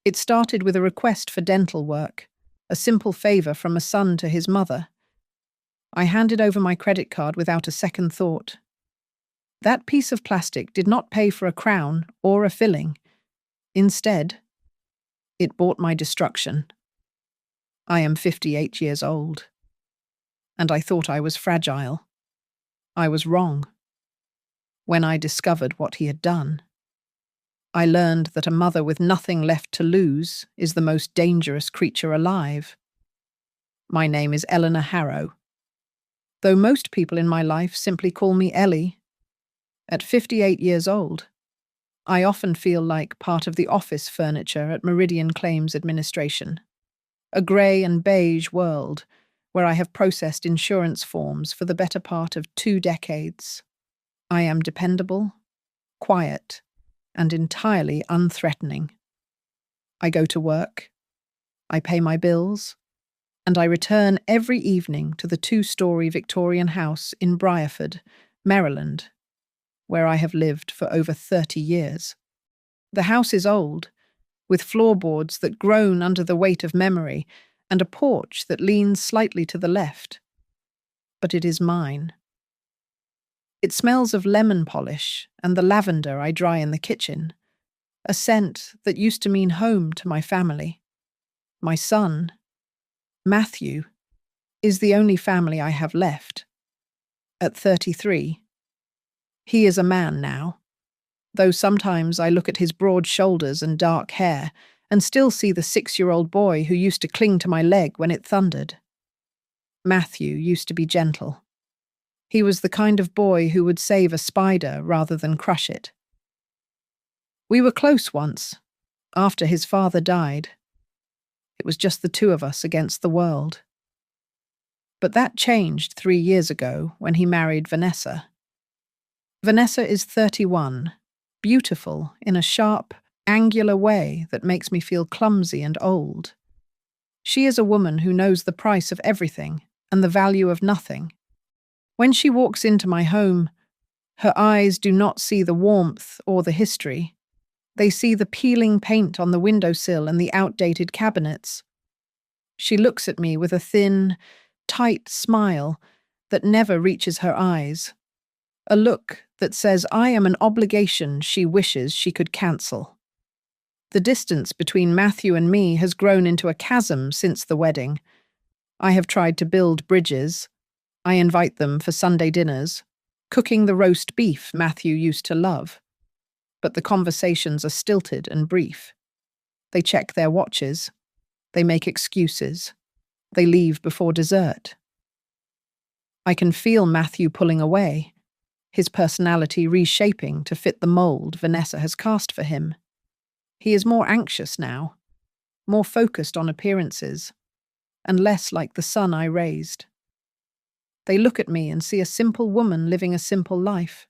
It started with a request for dental work, a simple favor from a son to his mother. I handed over my credit card without a second thought. That piece of plastic did not pay for a crown or a filling. Instead, it bought my destruction. I am 58 years old, and I thought I was fragile. I was wrong. When I discovered what he had done, I learned that a mother with nothing left to lose is the most dangerous creature alive. My name is Eleanor Harrow, though most people in my life simply call me Ellie. At 58 years old, I often feel like part of the office furniture at Meridian Claims Administration, a grey and beige world where I have processed insurance forms for the better part of 2 decades. I am dependable, quiet, and entirely unthreatening. I go to work, I pay my bills, and I return every evening to the 2-story Victorian house in Briarford, Maryland, where I have lived for over 30 years. The house is old, with floorboards that groan under the weight of memory and a porch that leans slightly to the left. But it is mine. It smells of lemon polish and the lavender I dry in the kitchen, a scent that used to mean home to my family. My son, Matthew, is the only family I have left. At 33, he is a man now, though sometimes I look at his broad shoulders and dark hair and still see the 6-year-old boy who used to cling to my leg when it thundered. Matthew used to be gentle. He was the kind of boy who would save a spider rather than crush it. We were close once, after his father died. It was just the 2 of us against the world. But that changed 3 years ago when he married Vanessa. Vanessa is 31, beautiful in a sharp, angular way that makes me feel clumsy and old. She is a woman who knows the price of everything and the value of nothing. When she walks into my home, her eyes do not see the warmth or the history. They see the peeling paint on the windowsill and the outdated cabinets. She looks at me with a thin, tight smile that never reaches her eyes. A look that says I am an obligation she wishes she could cancel. The distance between Matthew and me has grown into a chasm since the wedding. I have tried to build bridges. I invite them for Sunday dinners, cooking the roast beef Matthew used to love. But the conversations are stilted and brief. They check their watches. They make excuses. They leave before dessert. I can feel Matthew pulling away, his personality reshaping to fit the mold Vanessa has cast for him. He is more anxious now, more focused on appearances, and less like the son I raised. They look at me and see a simple woman living a simple life.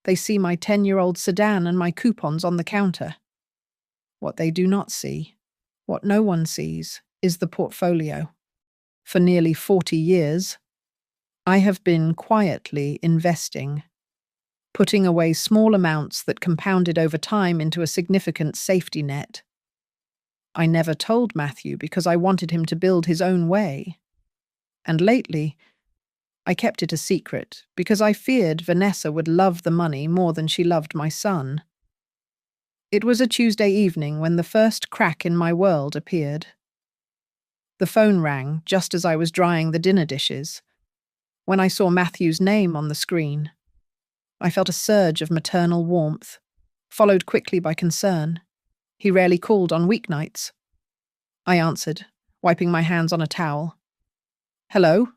They see my 10-year-old sedan and my coupons on the counter. What they do not see, what no one sees, is the portfolio. For nearly 40 years, I have been quietly investing, putting away small amounts that compounded over time into a significant safety net. I never told Matthew because I wanted him to build his own way. And lately, I kept it a secret because I feared Vanessa would love the money more than she loved my son. It was a Tuesday evening when the first crack in my world appeared. The phone rang just as I was drying the dinner dishes. When I saw Matthew's name on the screen, I felt a surge of maternal warmth, followed quickly by concern. He rarely called on weeknights. I answered, wiping my hands on a towel. "Hello?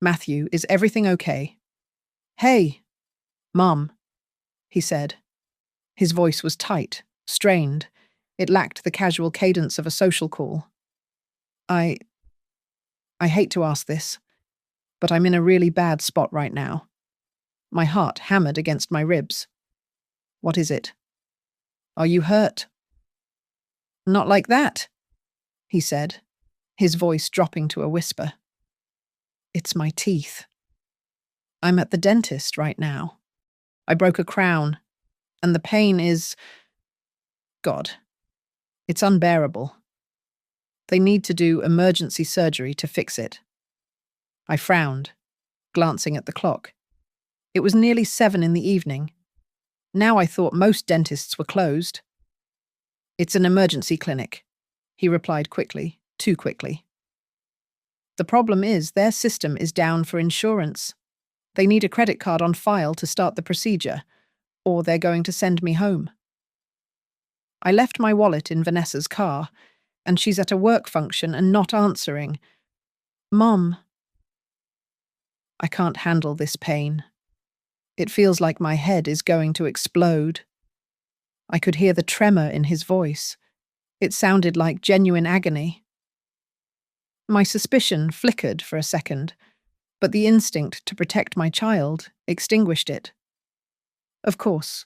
Matthew, is everything okay?" "Hey, Mum," he said. His voice was tight, strained. It lacked the casual cadence of a social call. I hate to ask this, but I'm in a really bad spot right now. My heart hammered against my ribs. "What is it? Are you hurt?" "Not like that," he said, his voice dropping to a whisper. "It's my teeth. I'm at the dentist right now. I broke a crown, and the pain is... God, It's unbearable. They need to do emergency surgery to fix it. I frowned, glancing at the clock. It was nearly 7 in the evening. Now I thought most dentists were closed. It's an emergency clinic, he replied quickly, too quickly. The problem is their system is down for insurance. They need a credit card on file to start the procedure, or they're going to send me home. I left my wallet in Vanessa's car, and she's at a work function and not answering. Mom. I can't handle this pain. It feels like my head is going to explode. I could hear the tremor in his voice. It sounded like genuine agony. My suspicion flickered for a second, but the instinct to protect my child extinguished it. Of course.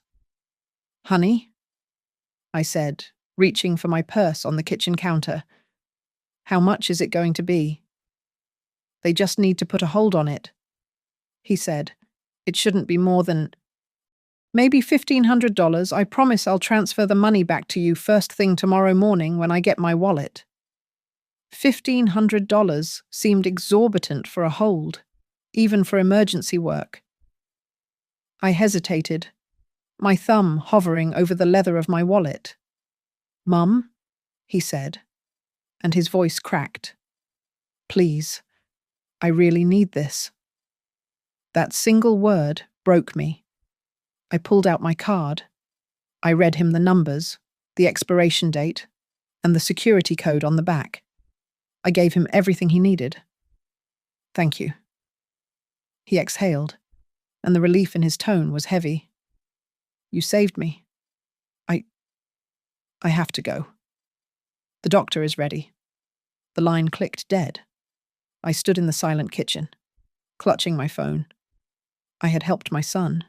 Honey? I said, reaching for my purse on the kitchen counter. How much is it going to be? They just need to put a hold on it, he said. It shouldn't be more than... Maybe $1,500. I promise I'll transfer the money back to you first thing tomorrow morning when I get my wallet. $1,500 seemed exorbitant for a hold, even for emergency work. I hesitated, my thumb hovering over the leather of my wallet. Mum, he said, and his voice cracked. Please, I really need this. That single word broke me. I pulled out my card. I read him the numbers, the expiration date, and the security code on the back. I gave him everything he needed. Thank you. He exhaled, and the relief in his tone was heavy. You saved me. I have to go. The doctor is ready. The line clicked dead. I stood in the silent kitchen, clutching my phone. I had helped my son.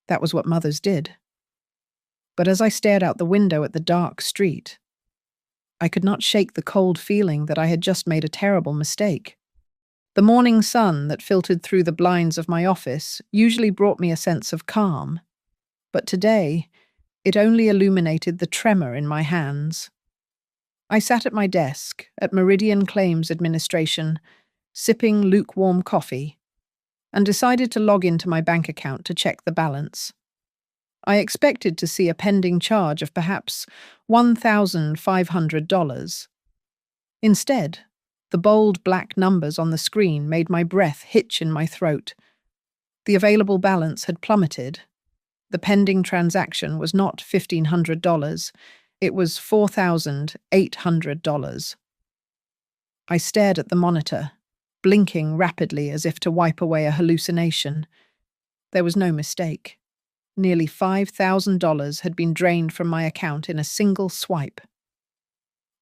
That was what mothers did. But as I stared out the window at the dark street, I could not shake the cold feeling that I had just made a terrible mistake. The morning sun that filtered through the blinds of my office usually brought me a sense of calm, but today it only illuminated the tremor in my hands. I sat at my desk at Meridian Claims Administration, sipping lukewarm coffee, and decided to log into my bank account to check the balance. I expected to see a pending charge of perhaps $1,500. Instead, the bold black numbers on the screen made my breath hitch in my throat. The available balance had plummeted. The pending transaction was not $1,500. It was $4,800. I stared at the monitor, blinking rapidly as if to wipe away a hallucination. There was no mistake. Nearly $5,000 had been drained from my account in a single swipe.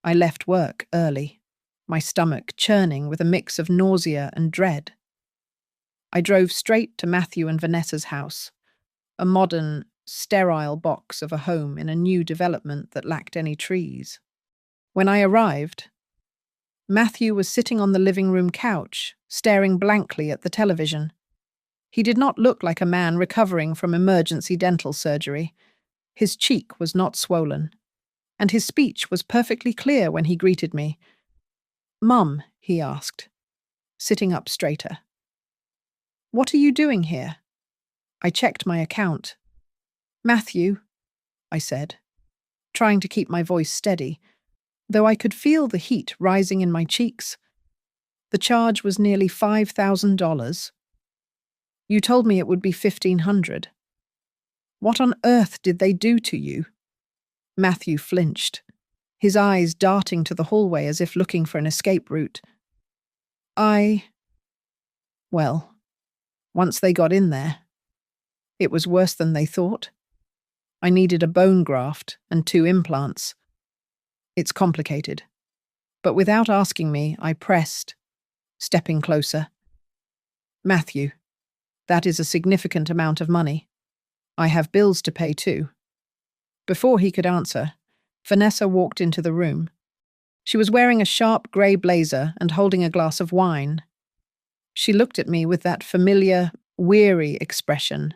I left work early, my stomach churning with a mix of nausea and dread. I drove straight to Matthew and Vanessa's house, a modern, sterile box of a home in a new development that lacked any trees. When I arrived, Matthew was sitting on the living room couch, staring blankly at the television. He did not look like a man recovering from emergency dental surgery. His cheek was not swollen, and his speech was perfectly clear when he greeted me. "Mum," he asked, sitting up straighter. "What are you doing here?" I checked my account. "Matthew," I said, trying to keep my voice steady, though I could feel the heat rising in my cheeks. The charge was nearly $5,000. You told me it would be $1,500. What on earth did they do to you? Matthew flinched, his eyes darting to the hallway as if looking for an escape route. Well, once they got in there, it was worse than they thought. I needed a bone graft and 2 implants. It's complicated. But without asking me, I pressed, stepping closer. Matthew, that is a significant amount of money. I have bills to pay too. Before he could answer, Vanessa walked into the room. She was wearing a sharp grey blazer and holding a glass of wine. She looked at me with that familiar, weary expression,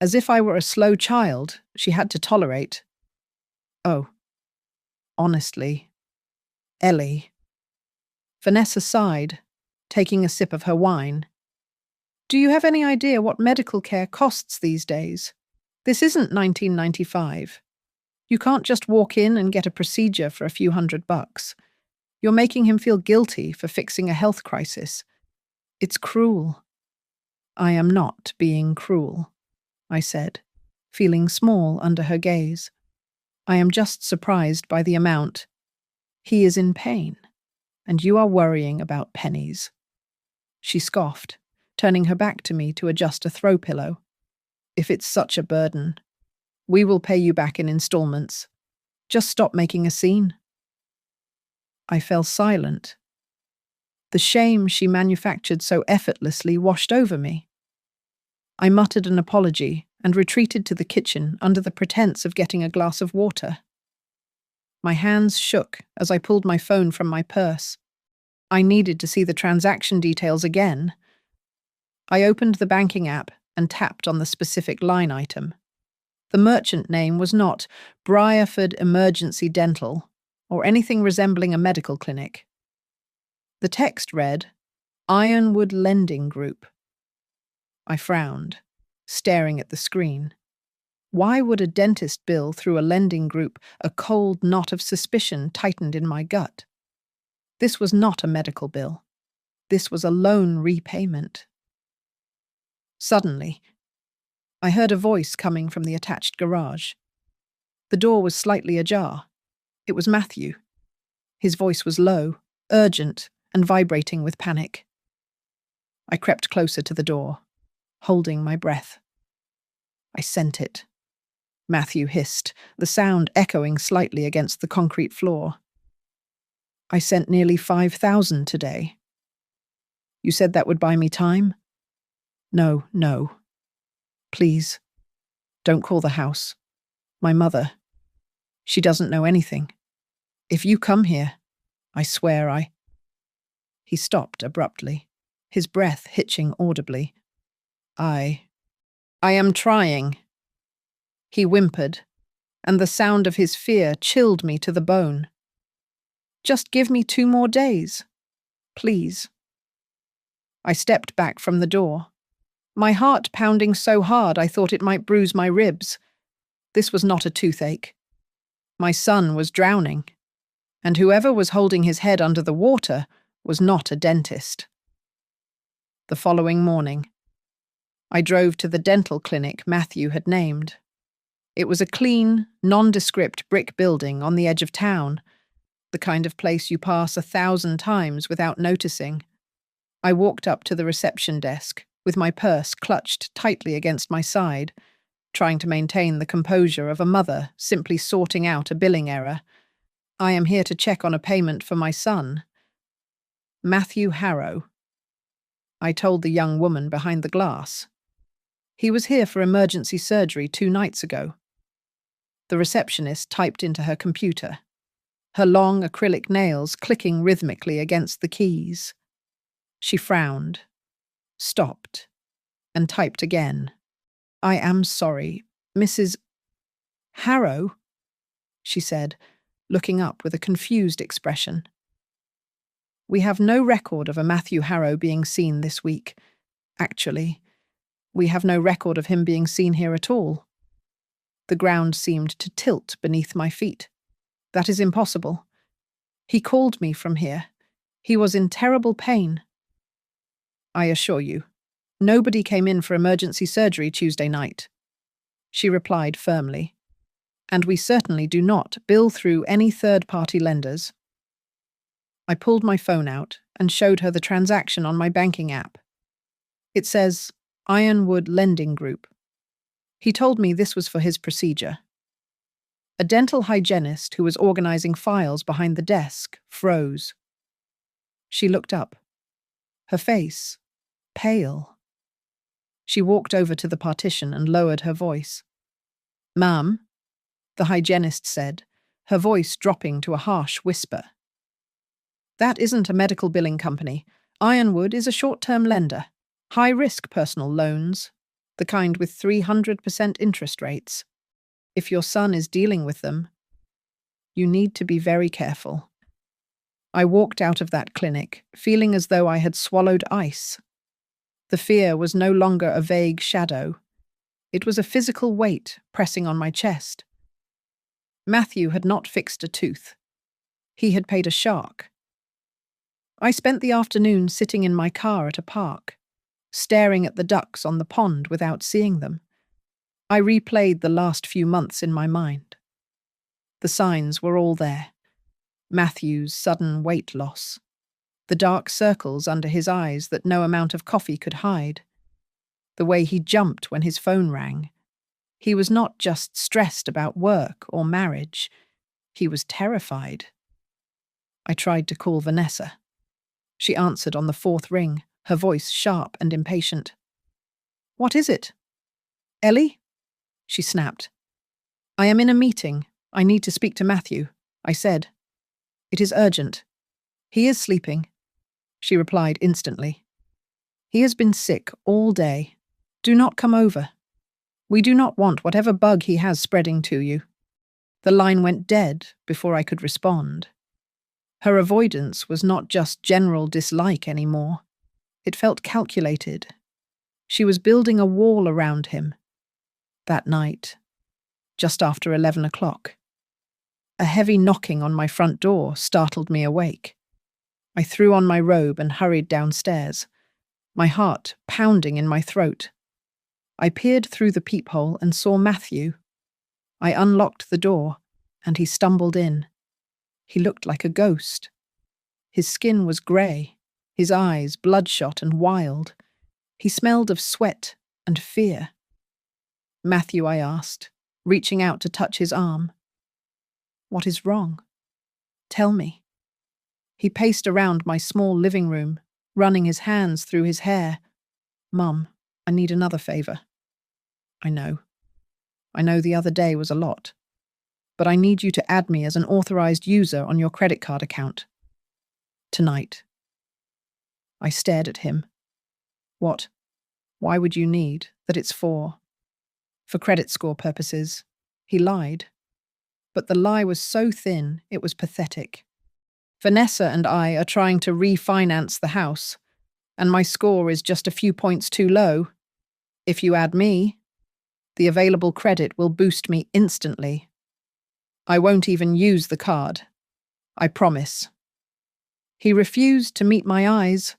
as if I were a slow child she had to tolerate. "Oh," Honestly, Ellie. Vanessa sighed, taking a sip of her wine. Do you have any idea what medical care costs these days? This isn't 1995. You can't just walk in and get a procedure for a few $100. You're making him feel guilty for fixing a health crisis. It's cruel. I am not being cruel, I said, feeling small under her gaze. I am just surprised by the amount. He is in pain, and you are worrying about pennies. She scoffed, turning her back to me to adjust a throw pillow. If it's such a burden, we will pay you back in installments. Just stop making a scene. I fell silent. The shame she manufactured so effortlessly washed over me. I muttered an apology and retreated to the kitchen under the pretense of getting a glass of water. My hands shook as I pulled my phone from my purse. I needed to see the transaction details again. I opened the banking app and tapped on the specific line item. The merchant name was not Briarford Emergency Dental or anything resembling a medical clinic. The text read, Ironwood Lending Group. I frowned, staring at the screen. Why would a dentist bill through a lending group? A cold knot of suspicion tightened in my gut. This was not a medical bill. This was a loan repayment. Suddenly, I heard a voice coming from the attached garage. The door was slightly ajar. It was Matthew. His voice was low, urgent, and vibrating with panic. I crept closer to the door, holding my breath. I sent it. Matthew hissed, the sound echoing slightly against the concrete floor. I sent nearly 5,000 today. You said that would buy me time? No. Please, don't call the house. My mother. She doesn't know anything. If you come here, I swear I... He stopped abruptly, his breath hitching audibly. I am trying. He whimpered, and the sound of his fear chilled me to the bone. Just give me 2 more days, please. I stepped back from the door, my heart pounding so hard I thought it might bruise my ribs. This was not a toothache. My son was drowning, and whoever was holding his head under the water was not a dentist. The following morning, I drove to the dental clinic Matthew had named. It was a clean, nondescript brick building on the edge of town, the kind of place you pass 1,000 times without noticing. I walked up to the reception desk, with my purse clutched tightly against my side, trying to maintain the composure of a mother simply sorting out a billing error. I am here to check on a payment for my son. Matthew Harrow. I told the young woman behind the glass. He was here for emergency surgery 2 nights ago. The receptionist typed into her computer, her long acrylic nails clicking rhythmically against the keys. She frowned, stopped, and typed again. I am sorry, Mrs. Harrow, she said, looking up with a confused expression. We have no record of a Matthew Harrow being seen this week. Actually, we have no record of him being seen here at all. The ground seemed to tilt beneath my feet. That is impossible. He called me from here. He was in terrible pain. I assure you, nobody came in for emergency surgery Tuesday night, she replied firmly. And we certainly do not bill through any third-party lenders. I pulled my phone out and showed her the transaction on my banking app. It says, Ironwood Lending Group. He told me this was for his procedure. A dental hygienist who was organizing files behind the desk froze. She looked up, her face pale. She walked over to the partition and lowered her voice. Ma'am, the hygienist said, her voice dropping to a harsh whisper. That isn't a medical billing company. Ironwood is a short-term lender. High-risk personal loans, the kind with 300% interest rates. If your son is dealing with them... You need to be very careful. I walked out of that clinic, feeling as though I had swallowed ice. The fear was no longer a vague shadow. It was a physical weight pressing on my chest. Matthew had not fixed a tooth. He had paid a shark. I spent the afternoon sitting in my car at a park, staring at the ducks on the pond without seeing them. I replayed the last few months in my mind. The signs were all there. Matthew's sudden weight loss, the dark circles under his eyes that no amount of coffee could hide, the way he jumped when his phone rang. He was not just stressed about work or marriage. He was terrified. I tried to call Vanessa. She answered on the fourth ring, her voice sharp and impatient. "What is it?" "Ellie?" she snapped. "I am in a meeting. I need to speak to Matthew," I said. "It is urgent." "He is sleeping," she replied instantly. "He has been sick all day. Do not come over. We do not want whatever bug he has spreading to you." The line went dead before I could respond. Her avoidance was not just general dislike anymore. It felt calculated. She was building a wall around him. That night, just after 11 o'clock, a heavy knocking on my front door startled me awake. I threw on my robe and hurried downstairs, my heart pounding in my throat. I peered through the peephole and saw Matthew. I unlocked the door, and he stumbled in. He looked like a ghost. His skin was grey, his eyes bloodshot and wild. He smelled of sweat and fear. "Matthew," I asked, reaching out to touch his arm. "What is wrong? Tell me." He paced around my small living room, running his hands through his hair. "Mum, I need another favour." I know the other day was a lot. But I need you to add me as an authorized user on your credit card account. Tonight." I stared at him. "What? Why would you need that it's for?" "For credit score purposes." He lied. But the lie was so thin, it was pathetic. "Vanessa and I are trying to refinance the house, and my score is just a few points too low. If you add me, the available credit will boost me instantly. I won't even use the card. I promise." He refused to meet my eyes.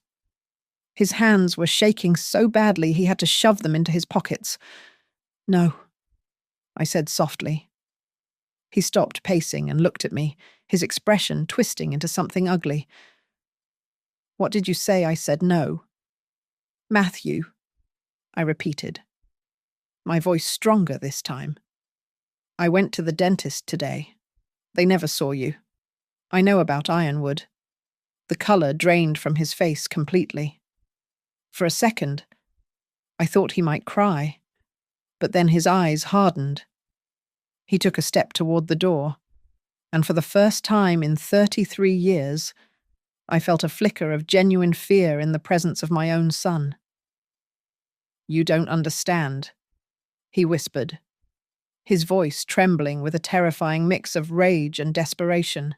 His hands were shaking so badly he had to shove them into his pockets. "No," I said softly. He stopped pacing and looked at me, his expression twisting into something ugly. "What did you say?" I said no. "Matthew," I repeated, my voice stronger this time. "I went to the dentist today. They never saw you. I know about Ironwood." The colour drained from his face completely. For a second, I thought he might cry, but then his eyes hardened. He took a step toward the door, and for the first time in 33 years, I felt a flicker of genuine fear in the presence of my own son. "You don't understand," he whispered, his voice trembling with a terrifying mix of rage and desperation.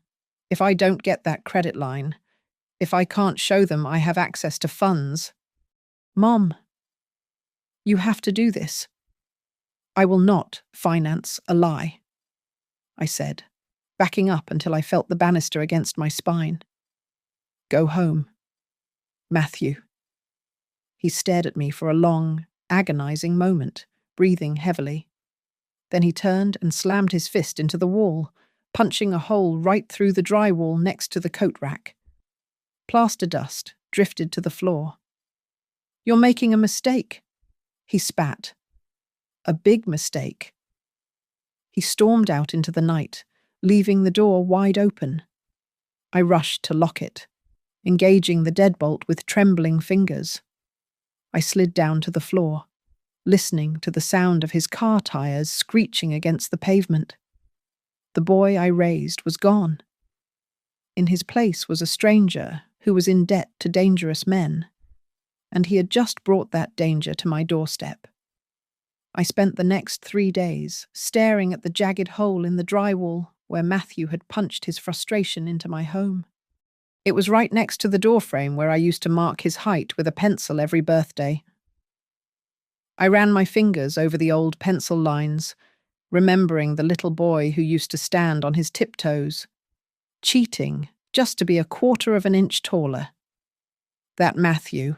"If I don't get that credit line, if I can't show them I have access to funds—" "Mom, you have to do this." "I will not finance a lie," I said, backing up until I felt the banister against my spine. "Go home. Matthew." He stared at me for a long, agonizing moment, breathing heavily. Then he turned and slammed his fist into the wall, punching a hole right through the drywall next to the coat rack. Plaster dust drifted to the floor. "You're making a mistake," he spat. "A big mistake." He stormed out into the night, leaving the door wide open. I rushed to lock it, engaging the deadbolt with trembling fingers. I slid down to the floor, listening to the sound of his car tires screeching against the pavement. The boy I raised was gone. In his place was a stranger who was in debt to dangerous men, and he had just brought that danger to my doorstep. I spent the next 3 days staring at the jagged hole in the drywall where Matthew had punched his frustration into my home. It was right next to the doorframe where I used to mark his height with a pencil every birthday. I ran my fingers over the old pencil lines, remembering the little boy who used to stand on his tiptoes, cheating just to be a quarter of an inch taller. That Matthew,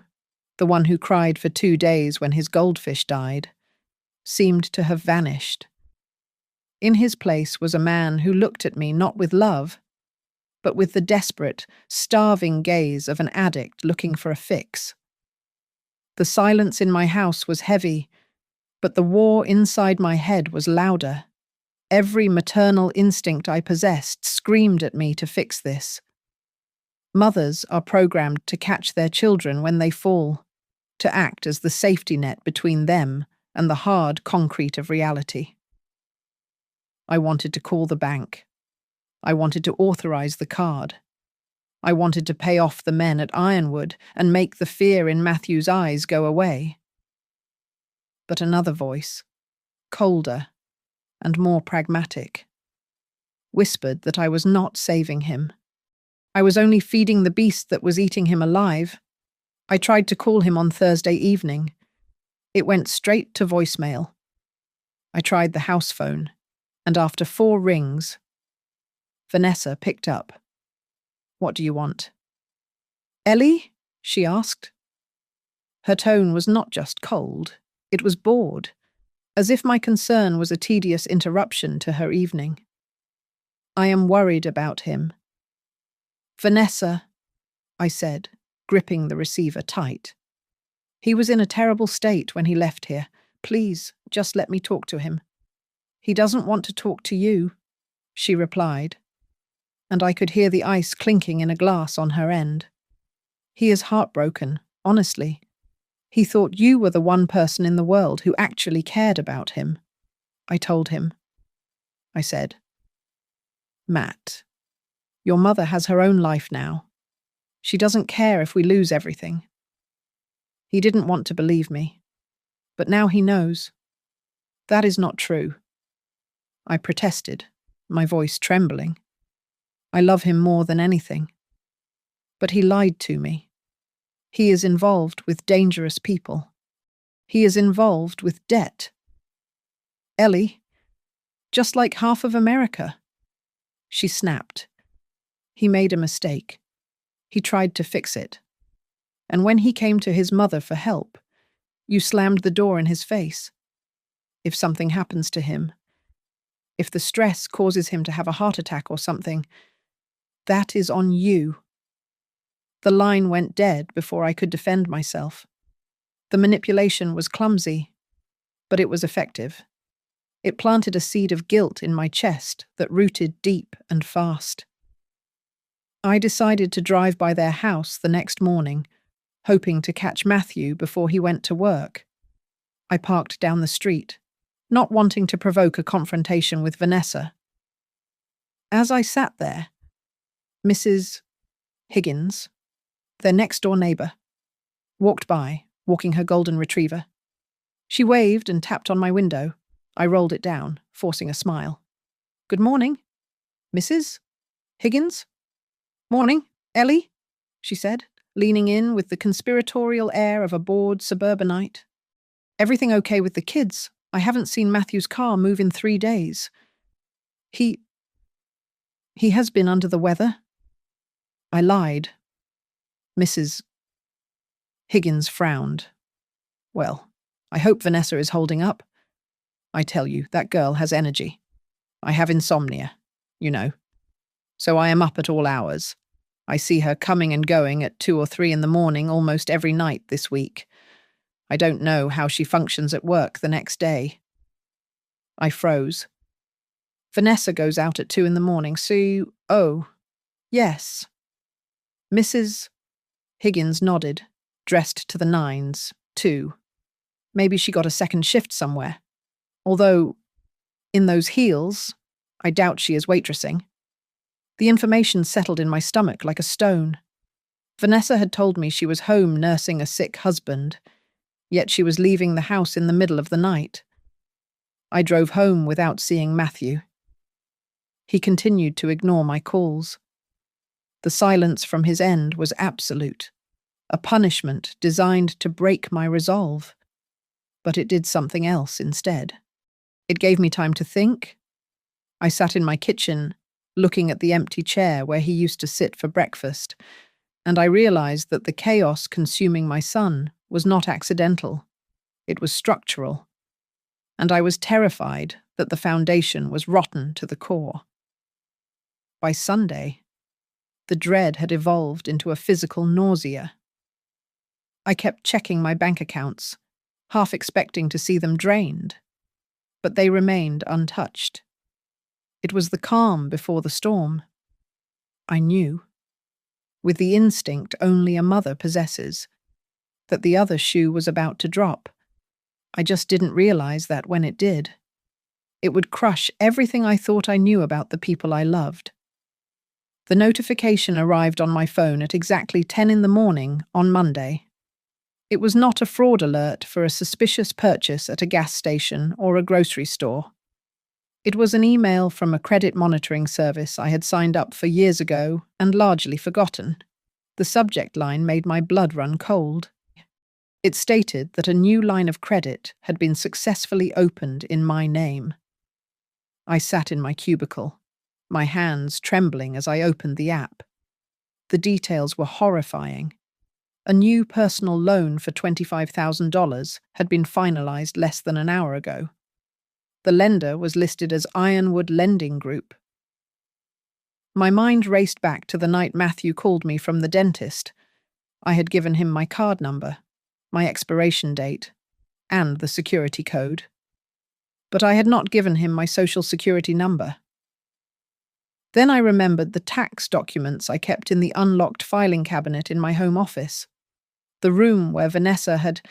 the one who cried for 2 days when his goldfish died, seemed to have vanished. In his place was a man who looked at me not with love, but with the desperate, starving gaze of an addict looking for a fix. The silence in my house was heavy, but the war inside my head was louder. Every maternal instinct I possessed screamed at me to fix this. Mothers are programmed to catch their children when they fall, to act as the safety net between them and the hard concrete of reality. I wanted to call the bank. I wanted to authorize the card. I wanted to pay off the men at Ironwood and make the fear in Matthew's eyes go away. But another voice, colder and more pragmatic, whispered that I was not saving him. I was only feeding the beast that was eating him alive. I tried to call him on Thursday evening. It went straight to voicemail. I tried the house phone, and after 4 rings, Vanessa picked up. "What do you want?" "Ellie?" she asked. Her tone was not just cold, it was bored, as if my concern was a tedious interruption to her evening. "I am worried about him." "Vanessa," I said, gripping the receiver tight. "He was in a terrible state when he left here. Please, just let me talk to him." "He doesn't want to talk to you," she replied, and I could hear the ice clinking in a glass on her end. "He is heartbroken, honestly. He thought you were the one person in the world who actually cared about him." I told him. I said, "Matt, your mother has her own life now. She doesn't care if we lose everything." He didn't want to believe me, but now he knows. "That is not true." I protested, my voice trembling. "I love him more than anything." But he lied to me. He is involved with dangerous people. He is involved with debt. Ellie, just like half of America. She snapped. He made a mistake. He tried to fix it. And when he came to his mother for help, you slammed the door in his face. If something happens to him, if the stress causes him to have a heart attack or something, that is on you. The line went dead before I could defend myself. The manipulation was clumsy, but it was effective. It planted a seed of guilt in my chest that rooted deep and fast. I decided to drive by their house the next morning, hoping to catch Matthew before he went to work. I parked down the street, not wanting to provoke a confrontation with Vanessa. As I sat there, Mrs. Higgins, their next-door neighbour, walked by, walking her golden retriever. She waved and tapped on my window. I rolled it down, forcing a smile. "Good morning, Mrs. Higgins?" "Morning, Ellie," she said, leaning in with the conspiratorial air of a bored suburbanite. "Everything okay with the kids? I haven't seen Matthew's car move in 3 days. He has been under the weather." I lied. Mrs. Higgins frowned. "Well, I hope Vanessa is holding up. I tell you, that girl has energy. I have insomnia, you know. So I am up at all hours. I see her coming and going at 2 or 3 in the morning almost every night this week. I don't know how she functions at work the next day." I froze. "Vanessa goes out at 2 in the morning, so... Oh, yes." Mrs. Higgins nodded, dressed to the nines, too. Maybe she got a second shift somewhere. Although, in those heels, I doubt she is waitressing. The information settled in my stomach like a stone. Vanessa had told me she was home nursing a sick husband, yet she was leaving the house in the middle of the night. I drove home without seeing Matthew. He continued to ignore my calls. The silence from his end was absolute, a punishment designed to break my resolve. But it did something else instead. It gave me time to think. I sat in my kitchen, looking at the empty chair where he used to sit for breakfast, and I realized that the chaos consuming my son was not accidental. It was structural. And I was terrified that the foundation was rotten to the core. By Sunday, the dread had evolved into a physical nausea. I kept checking my bank accounts, half expecting to see them drained, but they remained untouched. It was the calm before the storm. I knew, with the instinct only a mother possesses, that the other shoe was about to drop. I just didn't realize that when it did. It would crush everything I thought I knew about the people I loved. The notification arrived on my phone at exactly 10 in the morning on Monday. It was not a fraud alert for a suspicious purchase at a gas station or a grocery store. It was an email from a credit monitoring service I had signed up for years ago and largely forgotten. The subject line made my blood run cold. It stated that a new line of credit had been successfully opened in my name. I sat in my cubicle, my hands trembling as I opened the app. The details were horrifying. A new personal loan for $25,000 had been finalized less than an hour ago. The lender was listed as Ironwood Lending Group. My mind raced back to the night Matthew called me from the dentist. I had given him my card number, my expiration date, and the security code. But I had not given him my social security number. Then I remembered the tax documents I kept in the unlocked filing cabinet in my home office, the room where Vanessa had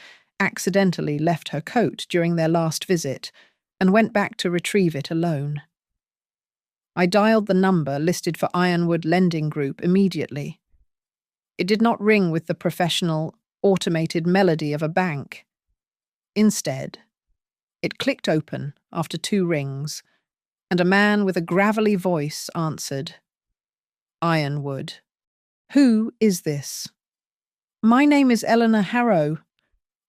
accidentally left her coat during their last visit and went back to retrieve it alone. I dialed the number listed for Ironwood Lending Group immediately. It did not ring with the professional, automated melody of a bank. Instead, it clicked open after 2 rings, and a man with a gravelly voice answered. Ironwood. Who is this? My name is Eleanor Harrow,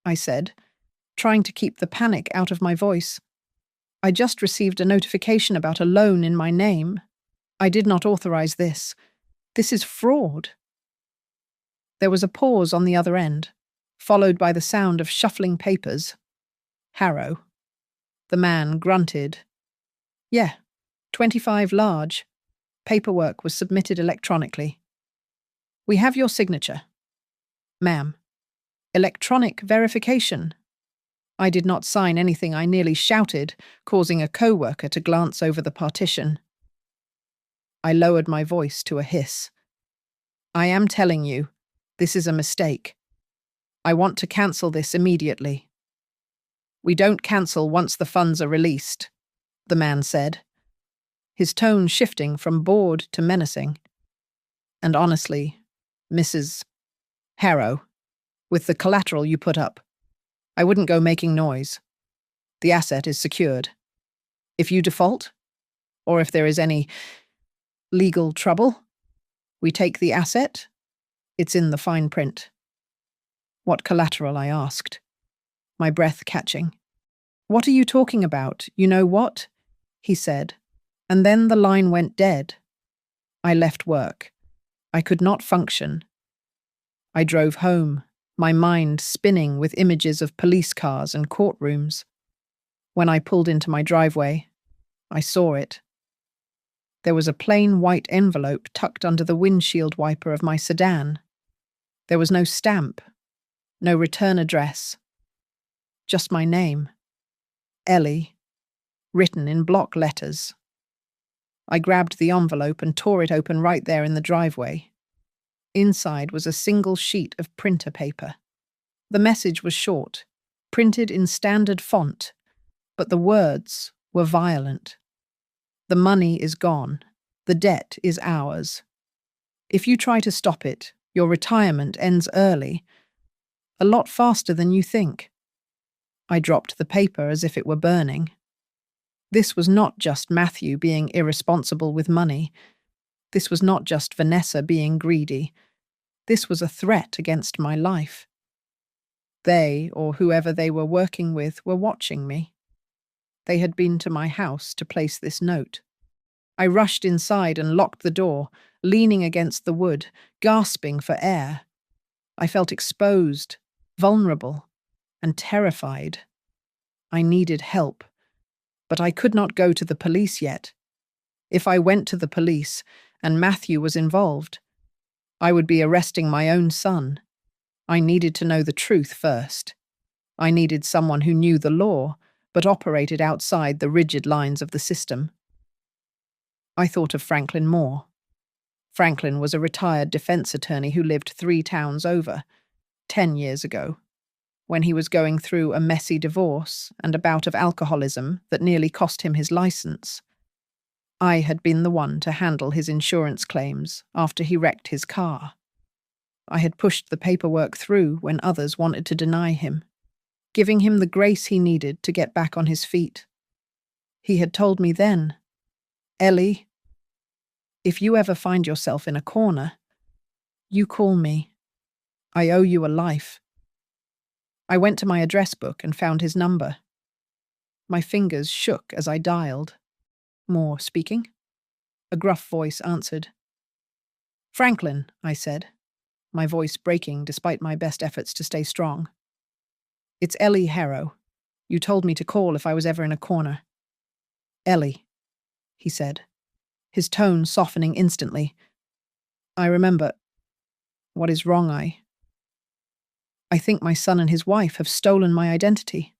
I said, trying to keep the panic out of my voice. I just received a notification about a loan in my name. I did not authorize this. This is fraud. There was a pause on the other end, followed by the sound of shuffling papers. Harrow. The man grunted. Yeah, 25 large. Paperwork was submitted electronically. We have your signature. Ma'am. Electronic verification. I did not sign anything. I nearly shouted, causing a co-worker to glance over the partition. I lowered my voice to a hiss. I am telling you, this is a mistake. I want to cancel this immediately. We don't cancel once the funds are released, the man said, his tone shifting from bored to menacing. And honestly, Mrs. Harrow, with the collateral you put up, I wouldn't go making noise. The asset is secured. If you default, or if there is any legal trouble, we take the asset. It's in the fine print. What collateral? I asked, my breath catching. What are you talking about? You know what? He said, and then the line went dead. I left work. I could not function. I drove home, my mind spinning with images of police cars and courtrooms. When I pulled into my driveway, I saw it. There was a plain white envelope tucked under the windshield wiper of my sedan. There was no stamp, no return address, just my name, Ellie, written in block letters. I grabbed the envelope and tore it open right there in the driveway. Inside was a single sheet of printer paper. The message was short, printed in standard font, but the words were violent. The money is gone. The debt is ours. If you try to stop it, your retirement ends early, a lot faster than you think. I dropped the paper as if it were burning. This was not just Matthew being irresponsible with money. This was not just Vanessa being greedy. This was a threat against my life. They, or whoever they were working with, were watching me. They had been to my house to place this note. I rushed inside and locked the door, leaning against the wood, gasping for air. I felt exposed, vulnerable, and terrified. I needed help, but I could not go to the police yet. If I went to the police and Matthew was involved, I would be arresting my own son. I needed to know the truth first. I needed someone who knew the law, but operated outside the rigid lines of the system. I thought of Franklin Moore. Franklin was a retired defense attorney who lived 3 towns over, 10 years ago, when he was going through a messy divorce and a bout of alcoholism that nearly cost him his license. I had been the one to handle his insurance claims after he wrecked his car. I had pushed the paperwork through when others wanted to deny him, giving him the grace he needed to get back on his feet. He had told me then, "Ellie, if you ever find yourself in a corner, you call me. I owe you a life." I went to my address book and found his number. My fingers shook as I dialed. Moore speaking. A gruff voice answered. "Franklin," I said, my voice breaking despite my best efforts to stay strong. "It's Ellie Harrow. You told me to call if I was ever in a corner." "Ellie," he said, his tone softening instantly. "I remember. What is wrong? I think my son and his wife have stolen my identity,"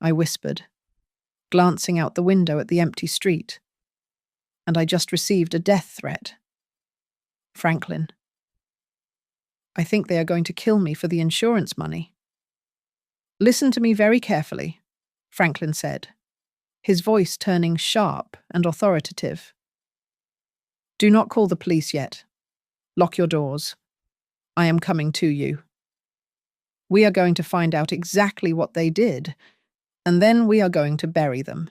I whispered, glancing out the window at the empty street. "And I just received a death threat. Franklin. I think they are going to kill me for the insurance money." "Listen to me very carefully," Franklin said, his voice turning sharp and authoritative. "Do not call the police yet. Lock your doors. I am coming to you. We are going to find out exactly what they did, and then we are going to bury them."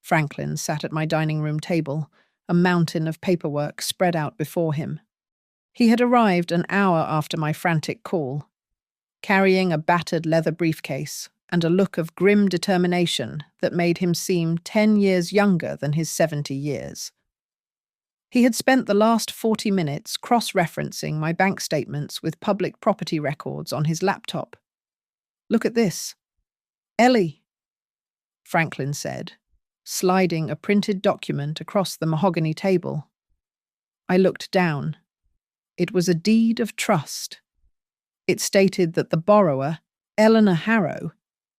Franklin sat at my dining room table, a mountain of paperwork spread out before him. He had arrived an hour after my frantic call, carrying a battered leather briefcase and a look of grim determination that made him seem 10 years younger than his 70 years. He had spent the last 40 minutes cross-referencing my bank statements with public property records on his laptop. "Look at this." "Ellie," Franklin said, sliding a printed document across the mahogany table. I looked down. It was a deed of trust. It stated that the borrower, Eleanor Harrow,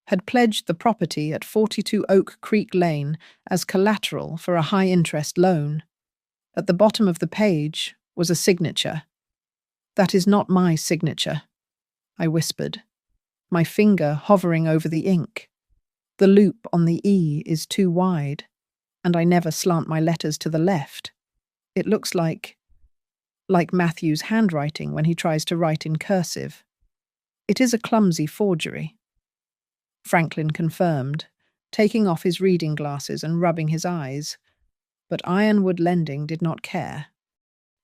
had pledged the property at 42 Oak Creek Lane as collateral for a high-interest loan. At the bottom of the page was a signature. "That is not my signature," I whispered, my finger hovering over the ink. "The loop on the E is too wide, and I never slant my letters to the left. It looks like Matthew's handwriting when he tries to write in cursive. It is a clumsy forgery." Franklin confirmed, taking off his reading glasses and rubbing his eyes. But Ironwood Lending did not care.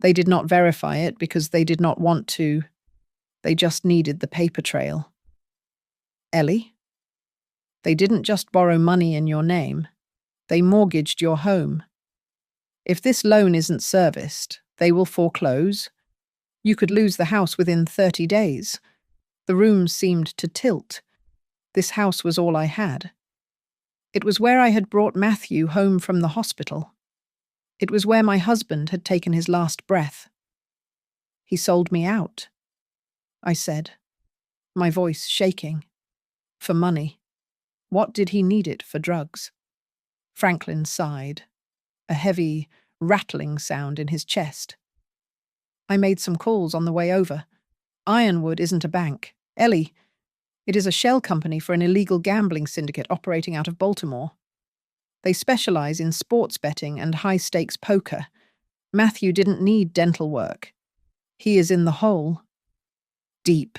They did not verify it because they did not want to. They just needed the paper trail. "Ellie, they didn't just borrow money in your name. They mortgaged your home. If this loan isn't serviced, they will foreclose. You could lose the house within 30 days. The rooms seemed to tilt. This house was all I had. It was where I had brought Matthew home from the hospital. It was where my husband had taken his last breath. He sold me out," I said, my voice shaking. "For money. What did he need it for? Drugs?" Franklin sighed, a heavy, rattling sound in his chest. "I made some calls on the way over. Ironwood isn't a bank. Ellie, it is a shell company for an illegal gambling syndicate operating out of Baltimore. They specialize in sports betting and high-stakes poker. Matthew didn't need dental work. He is in the hole. Deep."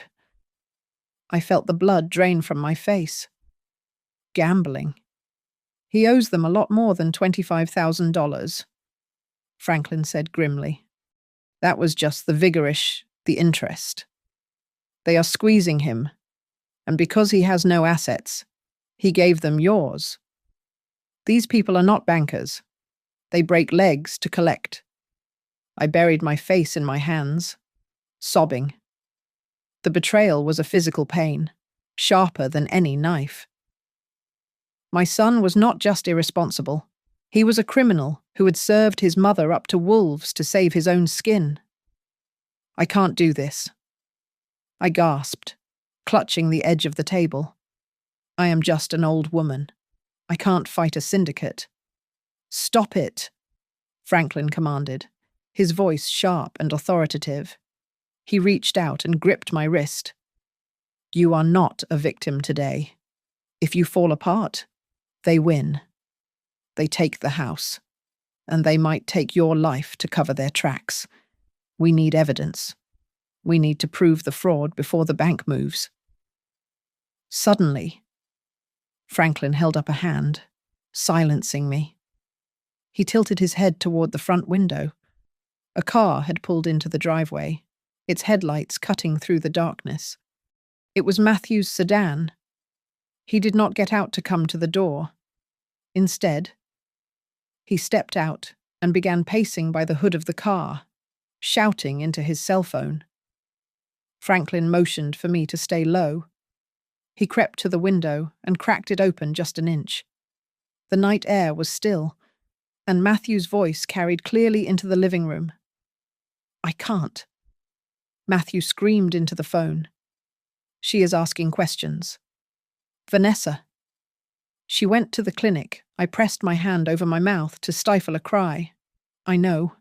I felt the blood drain from my face. Gambling. He owes them a lot more than $25,000, Franklin said grimly. That was just the interest. They are squeezing him, and because he has no assets, he gave them yours. These people are not bankers. They break legs to collect. I buried my face in my hands, sobbing. The betrayal was a physical pain, sharper than any knife. My son was not just irresponsible. He was a criminal who had served his mother up to wolves to save his own skin. I can't do this. I gasped, clutching the edge of the table. I am just an old woman. I can't fight a syndicate. Stop it, Franklin commanded, his voice sharp and authoritative. He reached out and gripped my wrist. You are not a victim today. If you fall apart, they win. They take the house, and they might take your life to cover their tracks. We need evidence. We need to prove the fraud before the bank moves. Suddenly, Franklin held up a hand, silencing me. He tilted his head toward the front window. A car had pulled into the driveway, its headlights cutting through the darkness. It was Matthew's sedan. He did not get out to come to the door. Instead, he stepped out and began pacing by the hood of the car, shouting into his cell phone. Franklin motioned for me to stay low. He crept to the window and cracked it open just an inch. The night air was still, and Matthew's voice carried clearly into the living room. I can't. Matthew screamed into the phone. She is asking questions. Vanessa. She went to the clinic. I pressed my hand over my mouth to stifle a cry. I know.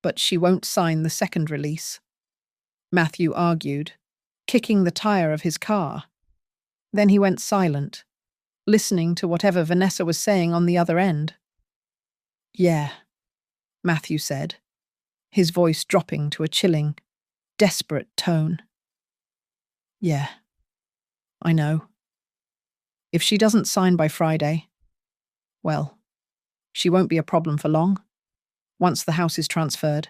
But she won't sign the second release. Matthew argued, kicking the tire of his car. Then he went silent, listening to whatever Vanessa was saying on the other end. Yeah, Matthew said, his voice dropping to a chilling, desperate tone. Yeah, I know. If she doesn't sign by Friday, well, she won't be a problem for long. Once the house is transferred,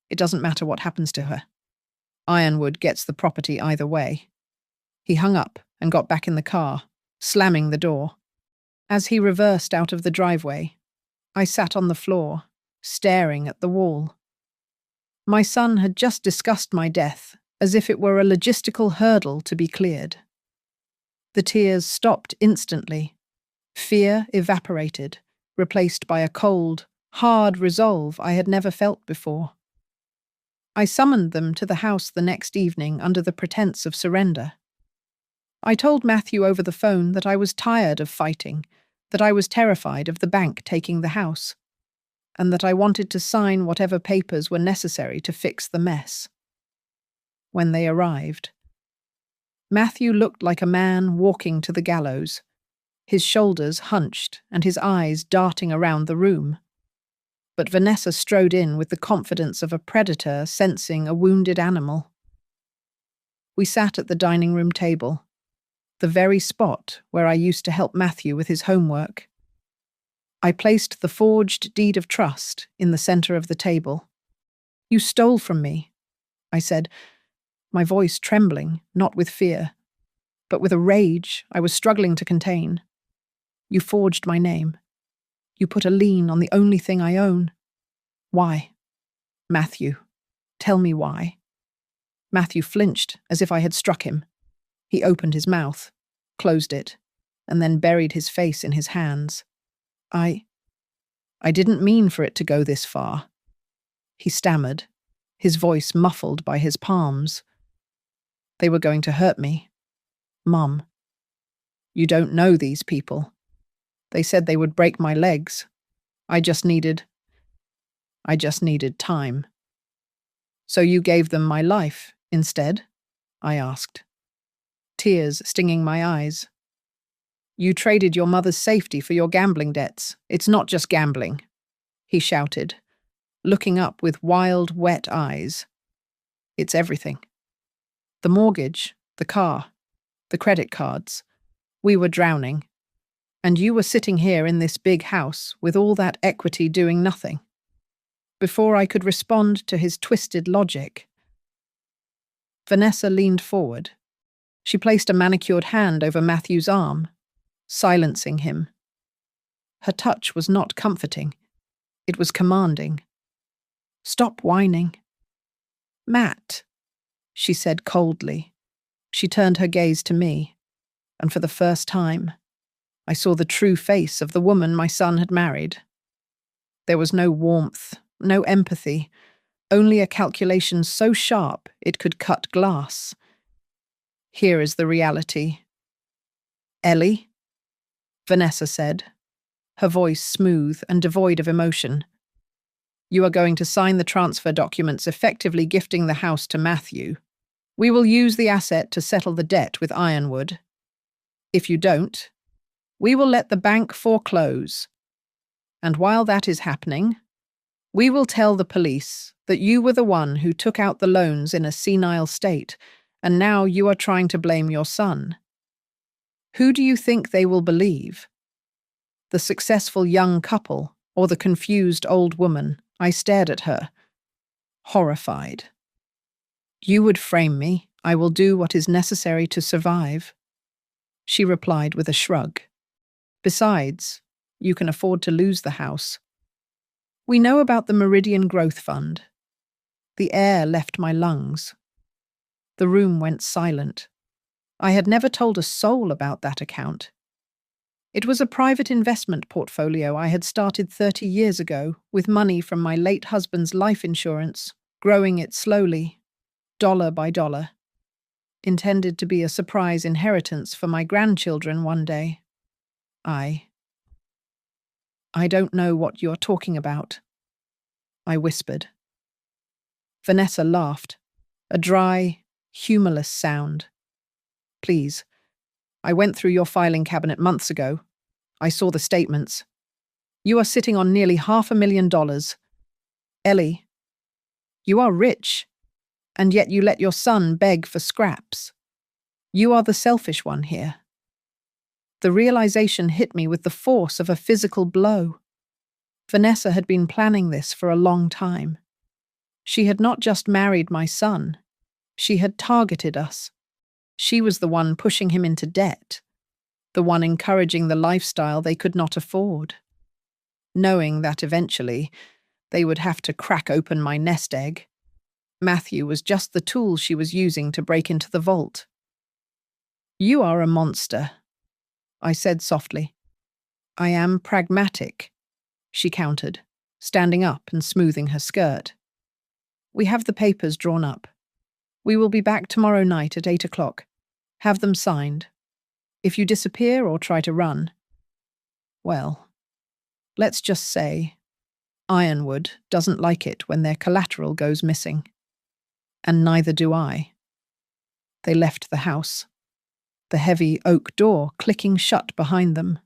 it doesn't matter what happens to her. Ironwood gets the property either way. He hung up and got back in the car, slamming the door. As he reversed out of the driveway, I sat on the floor, staring at the wall. My son had just discussed my death as if it were a logistical hurdle to be cleared. The tears stopped instantly. Fear evaporated, replaced by a cold, hard resolve I had never felt before. I summoned them to the house the next evening under the pretense of surrender. I told Matthew over the phone that I was tired of fighting, that I was terrified of the bank taking the house, and that I wanted to sign whatever papers were necessary to fix the mess. When they arrived, Matthew looked like a man walking to the gallows, his shoulders hunched and his eyes darting around the room. But Vanessa strode in with the confidence of a predator sensing a wounded animal. We sat at the dining room table, the very spot where I used to help Matthew with his homework. I placed the forged deed of trust in the center of the table. You stole from me, I said, my voice trembling, not with fear, but with a rage I was struggling to contain. You forged my name. You put a lien on the only thing I own. Why? Matthew, tell me why. Matthew flinched as if I had struck him. He opened his mouth, closed it, and then buried his face in his hands. I didn't mean for it to go this far. He stammered, his voice muffled by his palms. They were going to hurt me. Mum, you don't know these people. They said they would break my legs. I just needed time. So you gave them my life instead? I asked, tears stinging my eyes. You traded your mother's safety for your gambling debts. It's not just gambling, he shouted, looking up with wild, wet eyes. It's everything. The mortgage, the car, the credit cards. We were drowning. And you were sitting here in this big house with all that equity doing nothing. Before I could respond to his twisted logic, Vanessa leaned forward. She placed a manicured hand over Matthew's arm, silencing him. Her touch was not comforting. It was commanding. "Stop whining." "Matt," she said coldly. She turned her gaze to me, and for the first time, I saw the true face of the woman my son had married. There was no warmth, no empathy, only a calculation so sharp it could cut glass. "Here is the reality." "Ellie," Vanessa said, her voice smooth and devoid of emotion. "You are going to sign the transfer documents effectively gifting the house to Matthew. We will use the asset to settle the debt with Ironwood. If you don't, we will let the bank foreclose. And while that is happening, we will tell the police that you were the one who took out the loans in a senile state, and now you are trying to blame your son. Who do you think they will believe? The successful young couple or the confused old woman?" I stared at her, horrified. "You would frame me. I will do what is necessary to survive," she replied with a shrug. "Besides, you can afford to lose the house. We know about the Meridian Growth Fund." The air left my lungs. The room went silent. I had never told a soul about that account. It was a private investment portfolio I had started 30 years ago with money from my late husband's life insurance, growing it slowly, dollar by dollar, intended to be a surprise inheritance for my grandchildren one day. I don't know what you're talking about," I whispered. Vanessa laughed, a dry, humorless sound. "Please, I went through your filing cabinet months ago. I saw the statements. You are sitting on nearly $500,000. Ellie, you are rich, and yet you let your son beg for scraps. You are the selfish one here." The realization hit me with the force of a physical blow. Vanessa had been planning this for a long time. She had not just married my son. She had targeted us. She was the one pushing him into debt, the one encouraging the lifestyle they could not afford. Knowing that eventually they would have to crack open my nest egg, Matthew was just the tool she was using to break into the vault. "You are a monster," I said softly. "I am pragmatic," she countered, standing up and smoothing her skirt. "We have the papers drawn up. We will be back tomorrow night at 8 o'clock. Have them signed. If you disappear or try to run, well, let's just say Ironwood doesn't like it when their collateral goes missing. And neither do I." They left the house, the heavy oak door clicking shut behind them.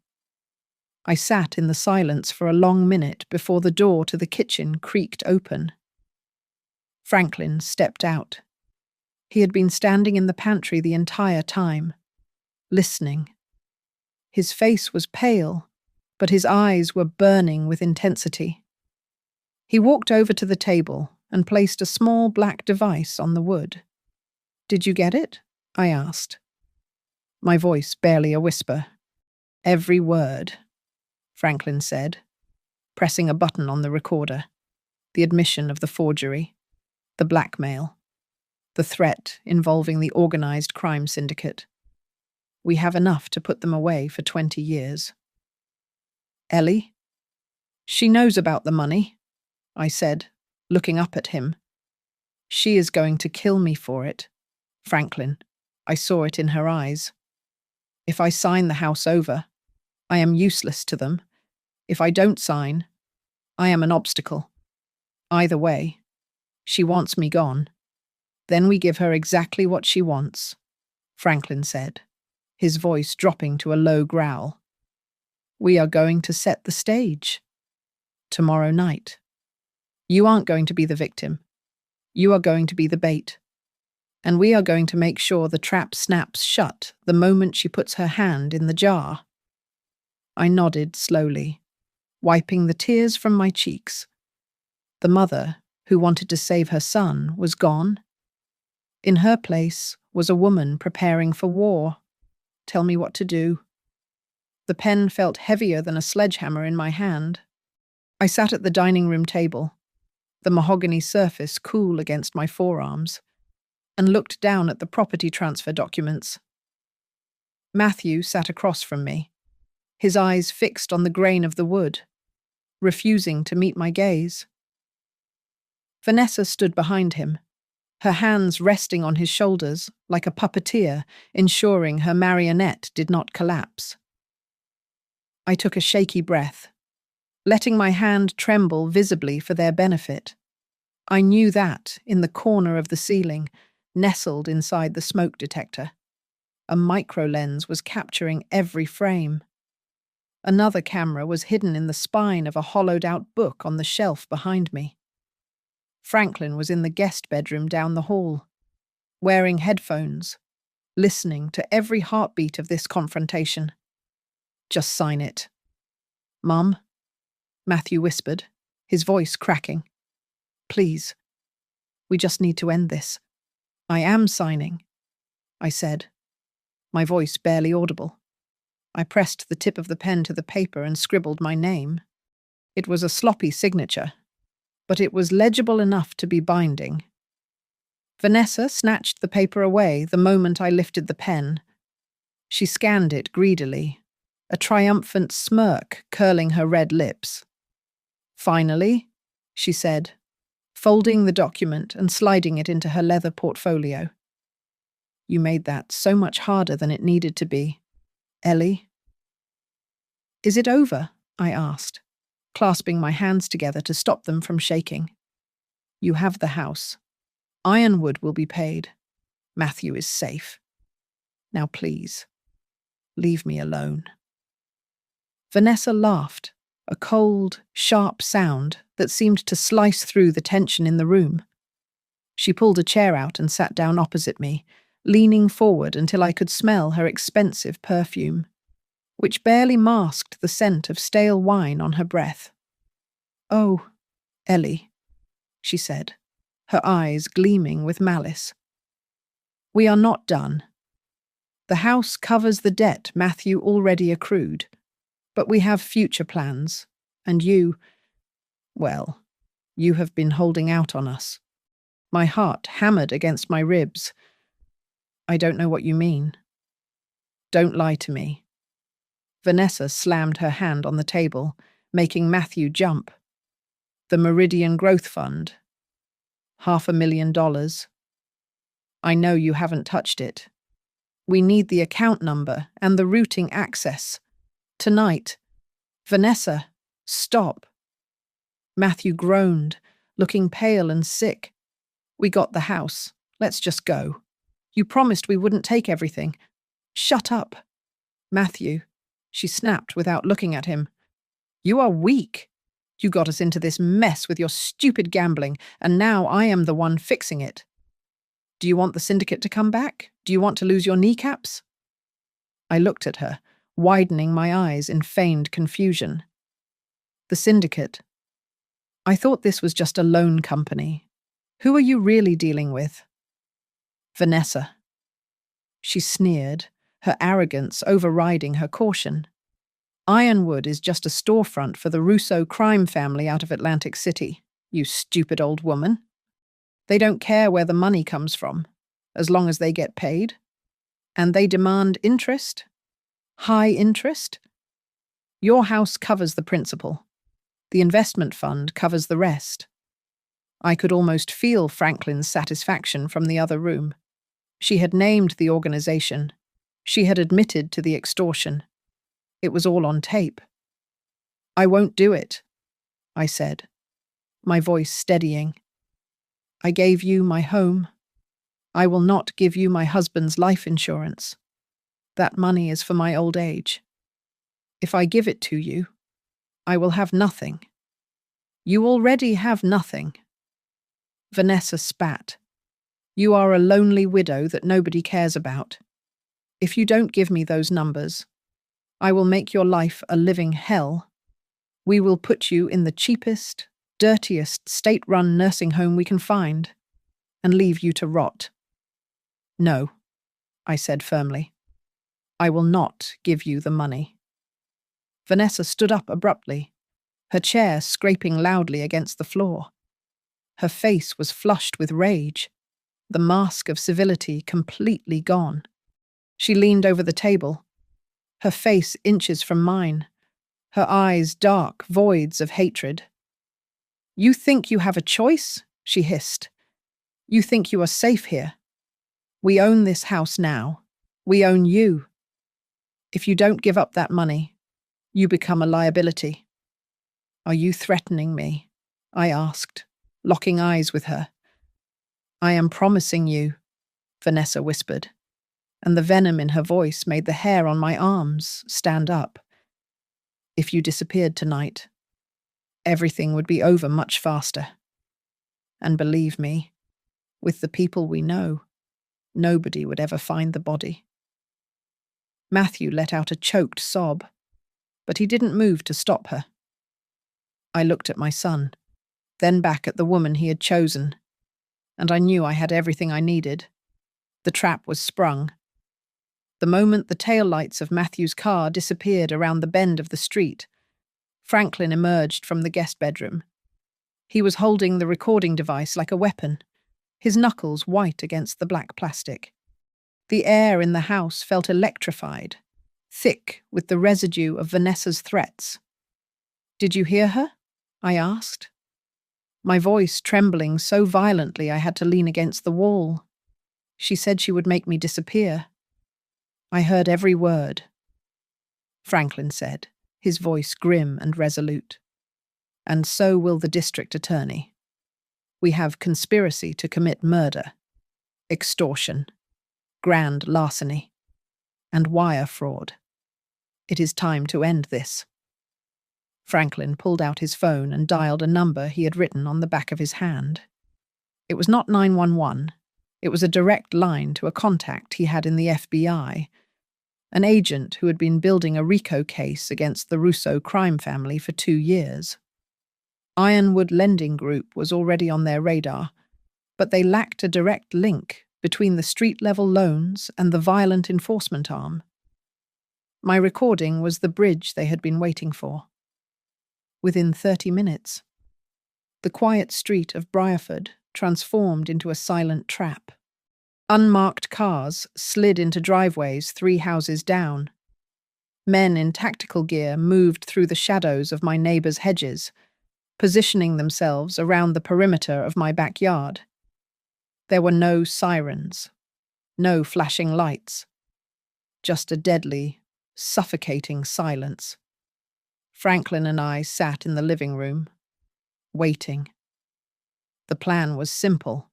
I sat in the silence for a long minute before the door to the kitchen creaked open. Franklin stepped out. He had been standing in the pantry the entire time, listening. His face was pale, but his eyes were burning with intensity. He walked over to the table and placed a small black device on the wood. "Did you get it?" I asked. My voice barely a whisper. "Every word," Franklin said, pressing a button on the recorder. The admission of the forgery, the blackmail, the threat involving the organized crime syndicate. We have enough to put them away for 20 years. "Ellie? She knows about the money," I said, looking up at him. "She is going to kill me for it, Franklin." I saw it in her eyes. "If I sign the house over, I am useless to them. If I don't sign, I am an obstacle. Either way, she wants me gone. Then we give her exactly what she wants," Franklin said, his voice dropping to a low growl. "We are going to set the stage. Tomorrow night. You aren't going to be the victim. You are going to be the bait. And we are going to make sure the trap snaps shut the moment she puts her hand in the jar." I nodded slowly, wiping the tears from my cheeks. The mother, who wanted to save her son, was gone. In her place was a woman preparing for war. Tell me what to do. The pen felt heavier than a sledgehammer in my hand. I sat at the dining room table, the mahogany surface cool against my forearms, and looked down at the property transfer documents. Matthew sat across from me, his eyes fixed on the grain of the wood, refusing to meet my gaze. Vanessa stood behind him, her hands resting on his shoulders like a puppeteer, ensuring her marionette did not collapse. I took a shaky breath, letting my hand tremble visibly for their benefit. I knew that, in the corner of the ceiling, nestled inside the smoke detector, a micro-lens was capturing every frame. Another camera was hidden in the spine of a hollowed-out book on the shelf behind me. Franklin was in the guest bedroom down the hall, wearing headphones, listening to every heartbeat of this confrontation. Just sign it. Mum, Matthew whispered, his voice cracking. Please. We just need to end this. I am signing, I said, my voice barely audible. I pressed the tip of the pen to the paper and scribbled my name. It was a sloppy signature, but it was legible enough to be binding. Vanessa snatched the paper away the moment I lifted the pen. She scanned it greedily, a triumphant smirk curling her red lips. Finally, she said, folding the document and sliding it into her leather portfolio. You made that so much harder than it needed to be, Ellie. Is it over? I asked, clasping my hands together to stop them from shaking. You have the house. Ironwood will be paid. Matthew is safe. Now please, leave me alone. Vanessa laughed, a cold, sharp sound that seemed to slice through the tension in the room. She pulled a chair out and sat down opposite me, leaning forward until I could smell her expensive perfume, which barely masked the scent of stale wine on her breath. Oh, Ellie, she said, her eyes gleaming with malice. We are not done. The house covers the debt Matthew already accrued, but we have future plans, and you, well, you have been holding out on us. My heart hammered against my ribs. I don't know what you mean. Don't lie to me. Vanessa slammed her hand on the table, making Matthew jump. The Meridian Growth Fund. $500,000. I know you haven't touched it. We need the account number and the routing access. Tonight. Vanessa, stop. Matthew groaned, looking pale and sick. We got the house. Let's just go. You promised we wouldn't take everything. Shut up. Matthew, she snapped without looking at him. You are weak. You got us into this mess with your stupid gambling, and now I am the one fixing it. Do you want the syndicate to come back? Do you want to lose your kneecaps? I looked at her, widening my eyes in feigned confusion. The syndicate. I thought this was just a loan company. Who are you really dealing with? Vanessa. She sneered, her arrogance overriding her caution. Ironwood is just a storefront for the Russo crime family out of Atlantic City, you stupid old woman. They don't care where the money comes from, as long as they get paid. And they demand interest? High interest? Your house covers the principal. The investment fund covers the rest. I could almost feel Franklin's satisfaction from the other room. She had named the organization. She had admitted to the extortion. It was all on tape. I won't do it, I said, my voice steadying. I gave you my home. I will not give you my husband's life insurance. That money is for my old age. If I give it to you, I will have nothing. You already have nothing. Vanessa spat. You are a lonely widow that nobody cares about. If you don't give me those numbers, I will make your life a living hell. We will put you in the cheapest, dirtiest state-run nursing home we can find and leave you to rot. No, I said firmly. I will not give you the money. Vanessa stood up abruptly, her chair scraping loudly against the floor. Her face was flushed with rage, the mask of civility completely gone. She leaned over the table, her face inches from mine, her eyes dark voids of hatred. You think you have a choice? She hissed. You think you are safe here? We own this house now. We own you. If you don't give up that money, you become a liability. Are you threatening me? I asked, locking eyes with her. I am promising you, Vanessa whispered, and the venom in her voice made the hair on my arms stand up. If you disappeared tonight, everything would be over much faster. And believe me, with the people we know, nobody would ever find the body. Matthew let out a choked sob, but he didn't move to stop her. I looked at my son, then back at the woman he had chosen, and I knew I had everything I needed. The trap was sprung. The moment the taillights of Matthew's car disappeared around the bend of the street, Franklin emerged from the guest bedroom. He was holding the recording device like a weapon, his knuckles white against the black plastic. The air in the house felt electrified, thick with the residue of Vanessa's threats. Did you hear her? I asked, my voice trembling so violently I had to lean against the wall. She said she would make me disappear. I heard every word, Franklin said, his voice grim and resolute. And so will the district attorney. We have conspiracy to commit murder, extortion, grand larceny, and wire fraud. It is time to end this. Franklin pulled out his phone and dialed a number he had written on the back of his hand. It was not 911. It was a direct line to a contact he had in the FBI, an agent who had been building a RICO case against the Russo crime family for 2 years. Ironwood Lending Group was already on their radar, but they lacked a direct link between the street-level loans and the violent enforcement arm. My recording was the bridge they had been waiting for. Within 30 minutes, the quiet street of Briarford transformed into a silent trap. Unmarked cars slid into driveways 3 houses down. Men in tactical gear moved through the shadows of my neighbours' hedges, positioning themselves around the perimeter of my backyard. There were no sirens, no flashing lights, just a deadly, suffocating silence. Franklin and I sat in the living room, waiting. The plan was simple.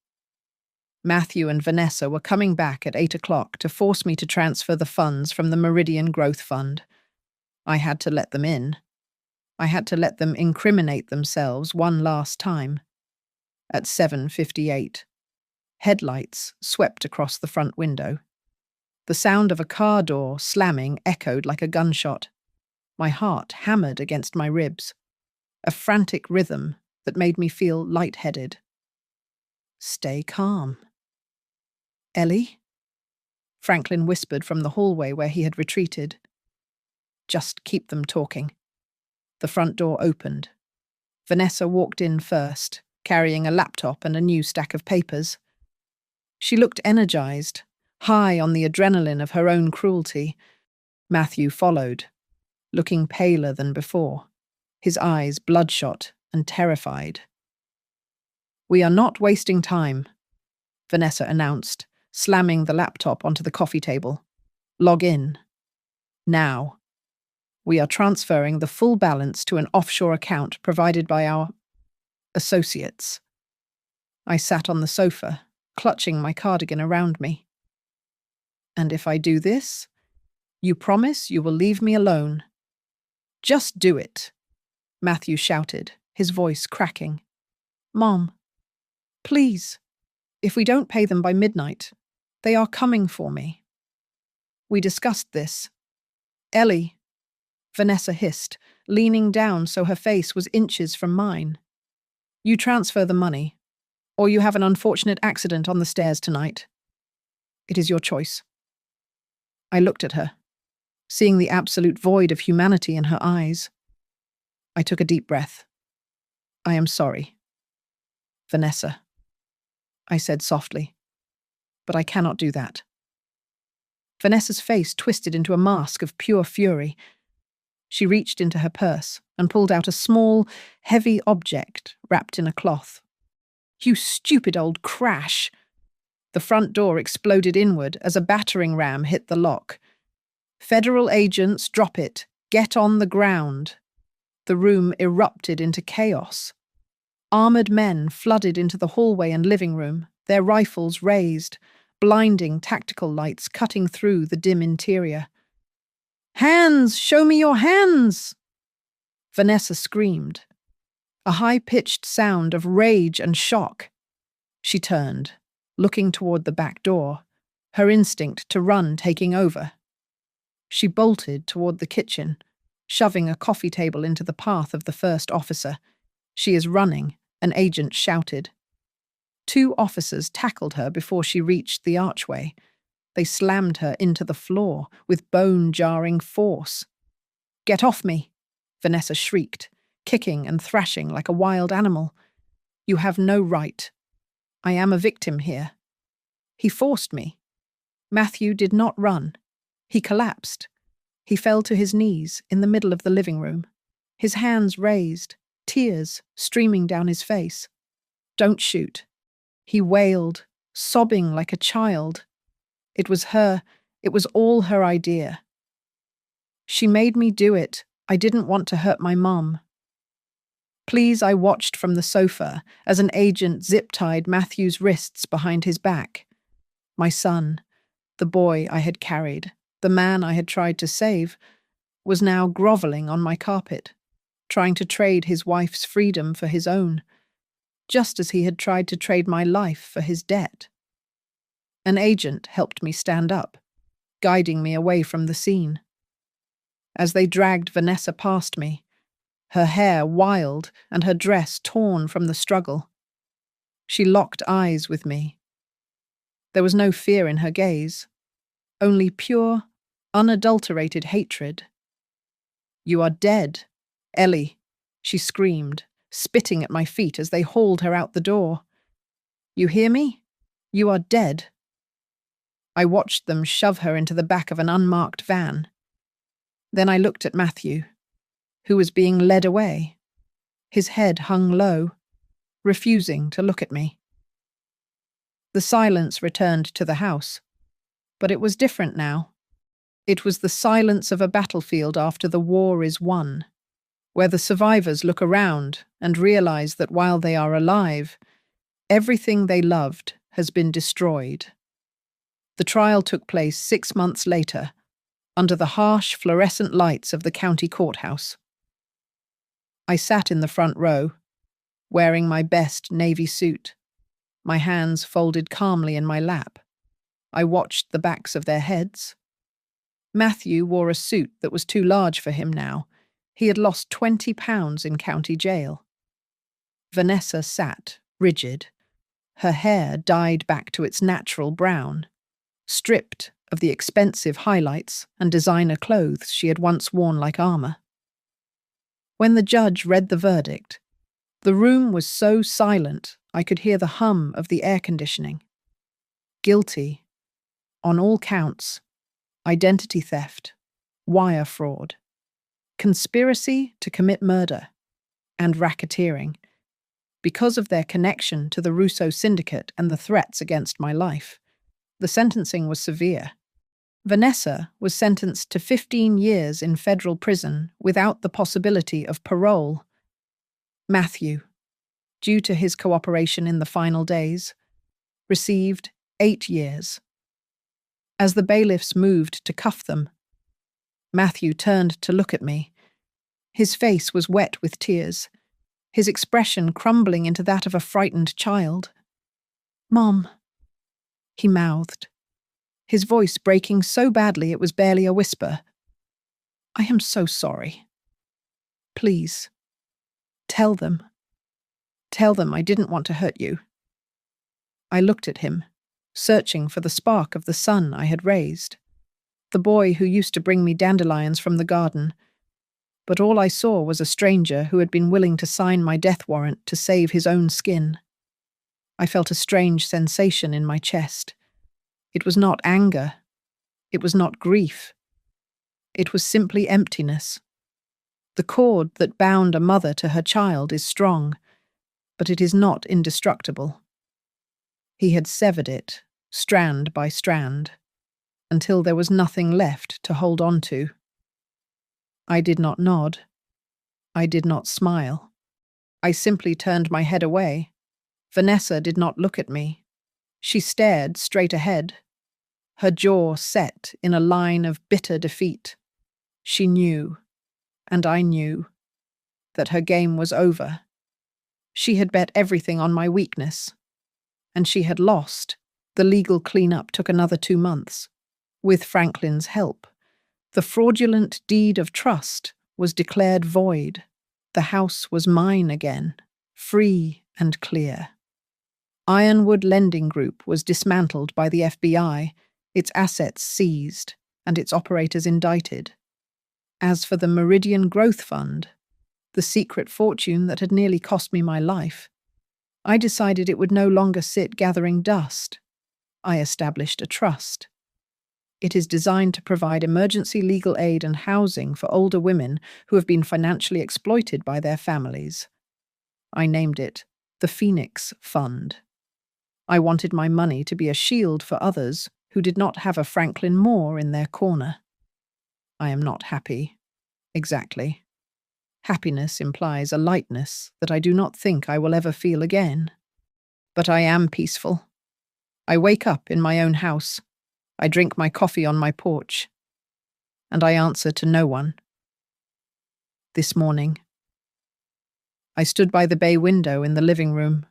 Matthew and Vanessa were coming back at 8 o'clock to force me to transfer the funds from the Meridian Growth Fund. I had to let them in. I had to let them incriminate themselves one last time. At 7:58, headlights swept across the front window. The sound of a car door slamming echoed like a gunshot. My heart hammered against my ribs, a frantic rhythm that made me feel lightheaded. Stay calm. Ellie? Franklin whispered from the hallway where he had retreated. Just keep them talking. The front door opened. Vanessa walked in first, carrying a laptop and a new stack of papers. She looked energized, high on the adrenaline of her own cruelty. Matthew followed, looking paler than before, his eyes bloodshot and terrified. We are not wasting time, Vanessa announced, slamming the laptop onto the coffee table. Log in. Now. We are transferring the full balance to an offshore account provided by our associates. I sat on the sofa, clutching my cardigan around me. And if I do this, you promise you will leave me alone. Just do it, Matthew shouted, his voice cracking. Mom, please, if we don't pay them by midnight, they are coming for me. We discussed this. Ellie, Vanessa hissed, leaning down so her face was inches from mine. You transfer the money, or you have an unfortunate accident on the stairs tonight. It is your choice. I looked at her, seeing the absolute void of humanity in her eyes. I took a deep breath. I am sorry. Vanessa, I said softly, but I cannot do that. Vanessa's face twisted into a mask of pure fury. She reached into her purse and pulled out a small, heavy object wrapped in a cloth. You stupid old crash! The front door exploded inward as a battering ram hit the lock. Federal agents, drop it. Get on the ground. The room erupted into chaos. Armored men flooded into the hallway and living room, their rifles raised, blinding tactical lights cutting through the dim interior. Hands! Show me your hands! Vanessa screamed, a high-pitched sound of rage and shock. She turned, looking toward the back door, her instinct to run taking over. She bolted toward the kitchen, shoving a coffee table into the path of the first officer. She is running, an agent shouted. 2 officers tackled her before she reached the archway. They slammed her into the floor with bone-jarring force. Get off me! Vanessa shrieked, kicking and thrashing like a wild animal. You have no right. I am a victim here. He forced me. Matthew did not run. He collapsed. He fell to his knees in the middle of the living room, his hands raised, tears streaming down his face. Don't shoot. He wailed, sobbing like a child. It was all her idea. She made me do it. I didn't want to hurt my mom. Please, I watched from the sofa as an agent zip-tied Matthew's wrists behind his back. My son, the boy I had carried, the man I had tried to save, was now groveling on my carpet, trying to trade his wife's freedom for his own, just as he had tried to trade my life for his debt. An agent helped me stand up, guiding me away from the scene. As they dragged Vanessa past me, her hair wild and her dress torn from the struggle, she locked eyes with me. There was no fear in her gaze, only pure, unadulterated hatred. You are dead, Ellie, she screamed, spitting at my feet as they hauled her out the door. You hear me? You are dead. I watched them shove her into the back of an unmarked van. Then I looked at Matthew, who was being led away. His head hung low, refusing to look at me. The silence returned to the house, but it was different now. It was the silence of a battlefield after the war is won, where the survivors look around and realize that while they are alive, everything they loved has been destroyed. The trial took place 6 months later, under the harsh fluorescent lights of the county courthouse. I sat in the front row, wearing my best navy suit, my hands folded calmly in my lap. I watched the backs of their heads. Matthew wore a suit that was too large for him now. He had lost 20 pounds in county jail. Vanessa sat, rigid, her hair dyed back to its natural brown, stripped of the expensive highlights and designer clothes she had once worn like armor. When the judge read the verdict, the room was so silent I could hear the hum of the air conditioning. Guilty, on all counts, identity theft, wire fraud, conspiracy to commit murder, and racketeering, because of their connection to the Russo syndicate and the threats against my life. The sentencing was severe. Vanessa was sentenced to 15 years in federal prison without the possibility of parole. Matthew, due to his cooperation in the final days, received 8 years. As the bailiffs moved to cuff them, Matthew turned to look at me. His face was wet with tears, his expression crumbling into that of a frightened child. "Mom," he mouthed, his voice breaking so badly it was barely a whisper. I am so sorry. Please, tell them. Tell them I didn't want to hurt you. I looked at him, searching for the spark of the sun I had raised, the boy who used to bring me dandelions from the garden, but all I saw was a stranger who had been willing to sign my death warrant to save his own skin. I felt a strange sensation in my chest. It was not anger. It was not grief. It was simply emptiness. The cord that bound a mother to her child is strong, but it is not indestructible. He had severed it, strand by strand, until there was nothing left to hold on to. I did not nod. I did not smile. I simply turned my head away. Vanessa did not look at me. She stared straight ahead, her jaw set in a line of bitter defeat. She knew, and I knew, that her game was over. She had bet everything on my weakness, and she had lost. The legal cleanup took another 2 months. With Franklin's help, the fraudulent deed of trust was declared void. The house was mine again, free and clear. Ironwood Lending Group was dismantled by the FBI, its assets seized, and its operators indicted. As for the Meridian Growth Fund, the secret fortune that had nearly cost me my life, I decided it would no longer sit gathering dust. I established a trust. It is designed to provide emergency legal aid and housing for older women who have been financially exploited by their families. I named it the Phoenix Fund. I wanted my money to be a shield for others who did not have a Franklin Moore in their corner. I am not happy. Exactly. Happiness implies a lightness that I do not think I will ever feel again. But I am peaceful. I wake up in my own house. I drink my coffee on my porch. And I answer to no one. This morning, I stood by the bay window in the living room,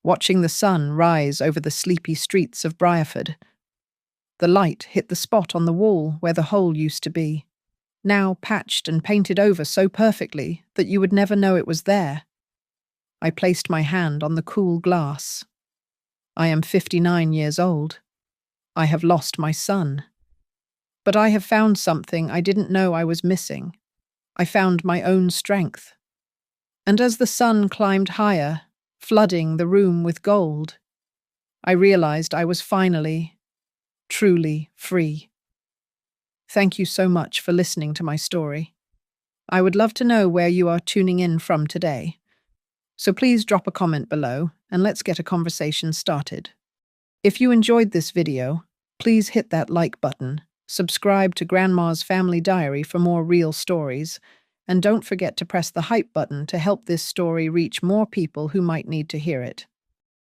watching the sun rise over the sleepy streets of Briarford. The light hit the spot on the wall where the hole used to be, now patched and painted over so perfectly that you would never know it was there. I placed my hand on the cool glass. I am 59 years old. I have lost my son. But I have found something I didn't know I was missing. I found my own strength. And as the sun climbed higher, flooding the room with gold, I realized I was finally, truly free. Thank you so much for listening to my story. I would love to know where you are tuning in from today. So please drop a comment below and let's get a conversation started. If you enjoyed this video, please hit that like button, subscribe to Grandma's Family Diary for more real stories, and don't forget to press the hype button to help this story reach more people who might need to hear it.